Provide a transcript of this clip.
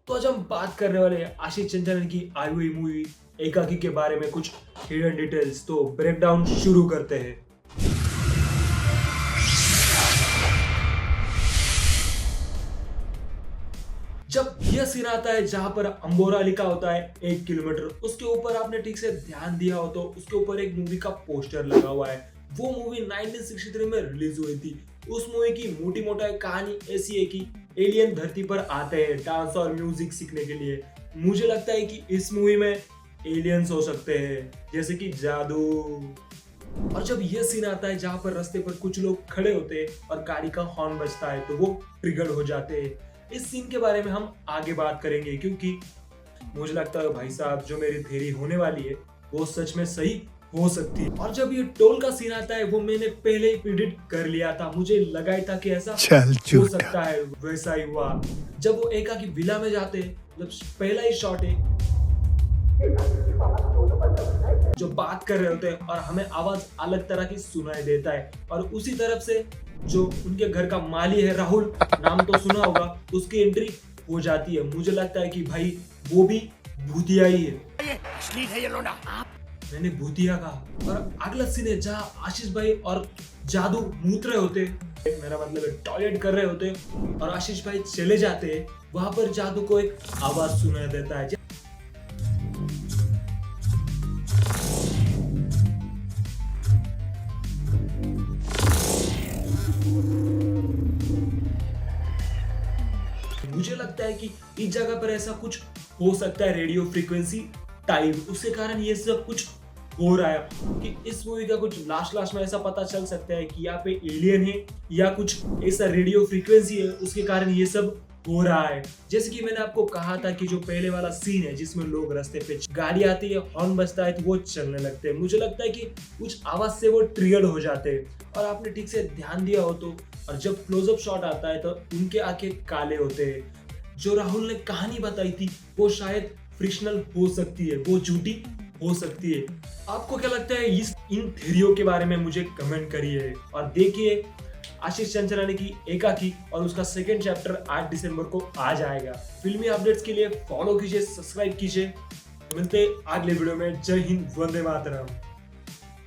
तो आज हम बात करने वाले हैं आशीष चंचलन की आई हुई मूवी एकाकी के बारे में कुछ हिडन डिटेल्स। तो ब्रेकडाउन शुरू करते हैं। जब यह सीन आता है जहां पर अंबोरा लिखा होता है 1 किलोमीटर, उसके ऊपर आपने ठीक से ध्यान दिया हो तो उसके ऊपर एक मूवी का पोस्टर लगा हुआ है। वो मूवी 1963 में रिलीज हुई थी। उस मूवी की मोटी मोटा कहानी ऐसी है कि एलियन धरती पर आते हैं डांस और म्यूजिक सीखने के लिए। मुझे लगता है कि इस मूवी में एलियंस हो सकते हैं, जैसे कि जादू। और जब यह सीन आता है जहां पर रास्ते पर कुछ लोग खड़े होते हैं और गाड़ी का हॉर्न बजता है तो वो ट्रिगर हो जाते हैं। इस सीन के बारे में हम आगे बात करेंगे, क्योंकि मुझे लगता है भाई साहब जो मेरी थ्योरी होने वाली है वो सच में सही हो सकती है। और जब ये टोल का सीन आता है वो मैंने पहले ही प्रिडिक्ट कर लिया था। मुझे लगा ही था कि ऐसा हो सकता है, वैसा ही हुआ। जब वो एकाकी विला में जाते हैं, जब पहला ही शॉट है जो बात कर रहे होते हैं और हमें आवाज अलग तरह की सुनाई देता है, और उसी तरफ से जो उनके घर का माली है राहुल, नाम तो सुना होगा, उसकी एंट्री हो जाती है। मुझे लगता है कि भाई वो भी भूतिया ही है। मैंने भूतिया कहा। और अगला सीन है जहाँ आशीष भाई और जादू मूत रहे होते, मेरा मतलब है टॉयलेट कर रहे होते, और आशीष भाई चले जाते हैं। वहां पर जादू को एक आवाज सुनाई देता है। मुझे लगता है कि इस जगह पर ऐसा कुछ हो सकता है, रेडियो फ्रीक्वेंसी टाइप, उसके कारण ये सब कुछ हो रहा है। कि इस मूवी का कुछ लास्ट में ऐसा पता चल सकता है कि यहाँ पे एलियन है या कुछ ऐसा रेडियो फ्रीक्वेंसी है, उसके कारण ये सब हो रहा है। जैसे कि मैंने आपको कहा था कि जो पहले वाला सीन है जिसमें लोग रास्ते पे गाड़ी आती है, हॉर्न बजता है तो वो चलने लगते हैं। मुझे लगता है कि कुछ आवाज से वो ट्रिगर हो जाते हैं। और आपने ठीक से ध्यान दिया हो तो, और जब क्लोजअप शॉट आता है तो उनके आंखें काले होते हैं। जो राहुल ने कहानी बताई थी वो शायद फ्रिक्शनल हो सकती है, वो झूठी हो सकती है। आपको क्या लगता है इन थ्योरियों के बारे में? मुझे कमेंट करिए। और देखिए आशीष चंचलानी की एकाकी, और उसका सेकंड चैप्टर 8 दिसंबर को आ जाएगा। फिल्मी अपडेट्स के लिए फॉलो कीजिए, सब्सक्राइब कीजिए। मिलते हैं अगले वीडियो में। जय हिंद, वंदे मातरम।